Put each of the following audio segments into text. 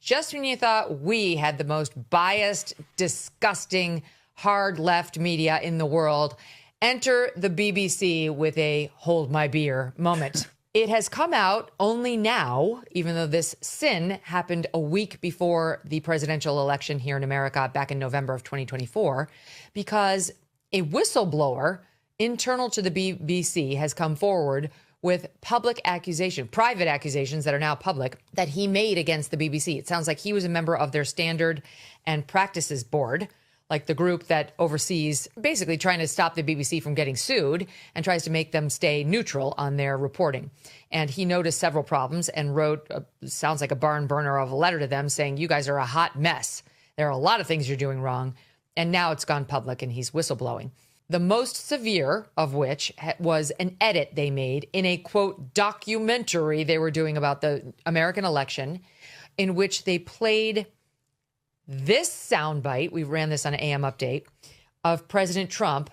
just when you thought we had the most biased, disgusting, hard left media in the world, enter the BBC with a hold my beer moment. It has come out only now, even though this sin happened a week before the presidential election here in America back in November of 2024, because a whistleblower internal to the BBC has come forward with private accusations that are now public, that he made against the BBC. It sounds like he was a member of their Standard and Practices Board, like the group that oversees basically trying to stop the BBC from getting sued and tries to make them stay neutral on their reporting. And he noticed several problems and wrote, sounds like a barn burner of a letter to them saying, you guys are a hot mess. There are a lot of things you're doing wrong. And now it's gone public and he's whistleblowing. The most severe of which was an edit they made in a, quote, documentary they were doing about the American election, in which they played this soundbite, we ran this on an AM update, of President Trump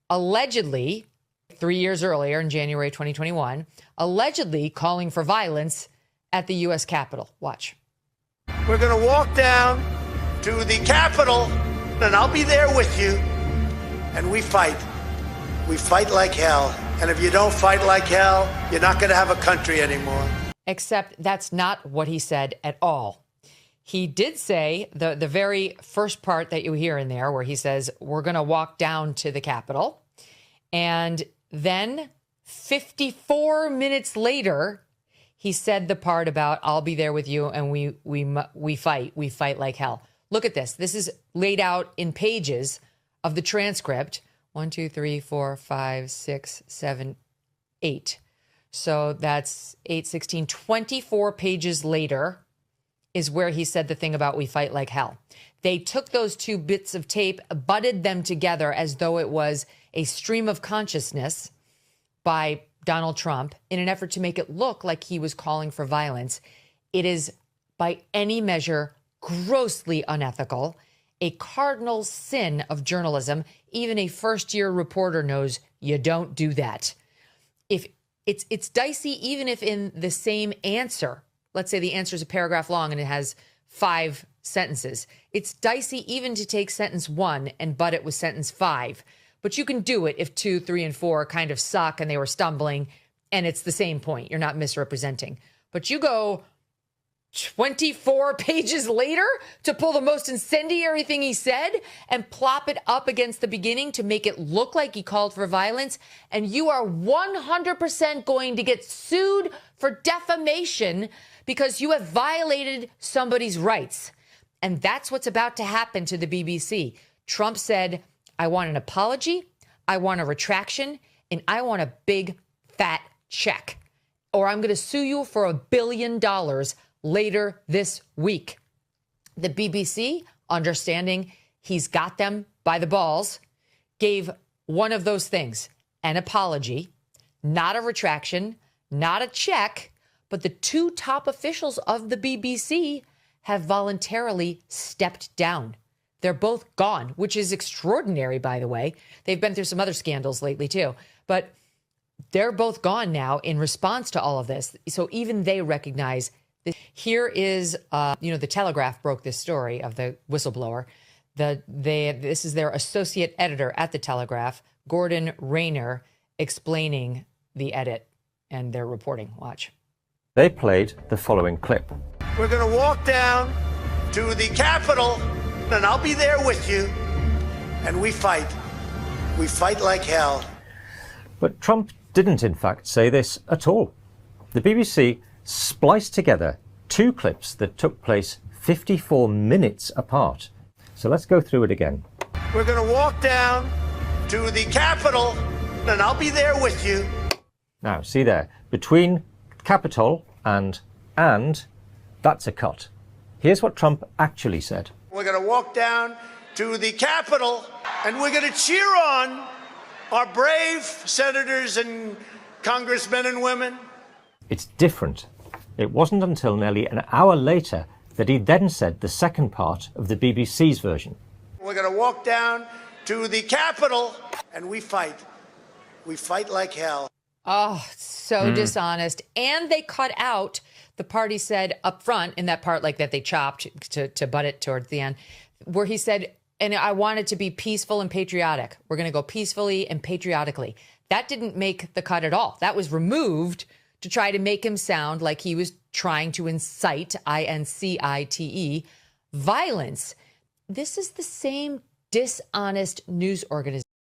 allegedly, 3 years earlier in January 2021, allegedly calling for violence at the U.S. Capitol. Watch. We're going to walk down to the Capitol, and I'll be there with you. And we fight. We fight like hell. And if you don't fight like hell, you're not going to have a country anymore. Except that's not what he said at all. He did say the very first part that you hear in there where he says, we're going to walk down to the Capitol. And then 54 minutes later, he said the part about I'll be there with you and we fight like hell. Look at this. This is laid out in pages of the transcript. 1, 2, 3, 4, 5, 6, 7, 8. So that's 8, 16, 24 pages later is where he said the thing about we fight like hell. They took those two bits of tape, butted them together as though it was a stream of consciousness by Donald Trump in an effort to make it look like he was calling for violence. It is by any measure grossly unethical, a cardinal sin of journalism. Even a first-year reporter knows you don't do that. If it's dicey, even if in the same answer, let's say the answer is a paragraph long and it has 5 sentences. It's dicey even to take sentence 1 and butt it with sentence 5. But you can do it if 2, 3, and 4 kind of suck and they were stumbling and it's the same point. You're not misrepresenting. But you go 24 pages later to pull the most incendiary thing he said and plop it up against the beginning to make it look like he called for violence. And you are 100% going to get sued for defamation because you have violated somebody's rights. And that's what's about to happen to the BBC. Trump said, I want an apology, I want a retraction, and I want a big fat check. Or I'm going to sue you for $1 billion later this week. The BBC, understanding he's got them by the balls, gave one of those things, an apology, not a retraction, not a check, but the 2 top officials of the BBC have voluntarily stepped down. They're both gone, which is extraordinary, by the way. They've been through some other scandals lately, too. But they're both gone now in response to all of this. So even they recognize this. Here is, the Telegraph broke this story of the whistleblower. This is their associate editor at the Telegraph, Gordon Rayner, explaining the edit and their reporting. Watch. They played the following clip. We're going to walk down to the Capitol, and I'll be there with you. And we fight. We fight like hell. But Trump didn't, in fact, say this at all. The BBC spliced together 2 clips that took place 54 minutes apart. So let's go through it again. We're going to walk down to the Capitol, and I'll be there with you. Now, see there, between Capitol and, that's a cut. Here's what Trump actually said. We're going to walk down to the Capitol, and we're going to cheer on our brave senators and congressmen and women. It's different. It wasn't until nearly an hour later that he then said the second part of the BBC's version. We're going to walk down to the Capitol, and we fight. We fight like hell. Oh, so dishonest. And they cut out the party said up front in that part, like that they chopped to butt it towards the end, where he said, and I want it to be peaceful and patriotic. We're going to go peacefully and patriotically. That didn't make the cut at all. That was removed to try to make him sound like he was trying to incite, INCITE, violence. This is the same dishonest news organization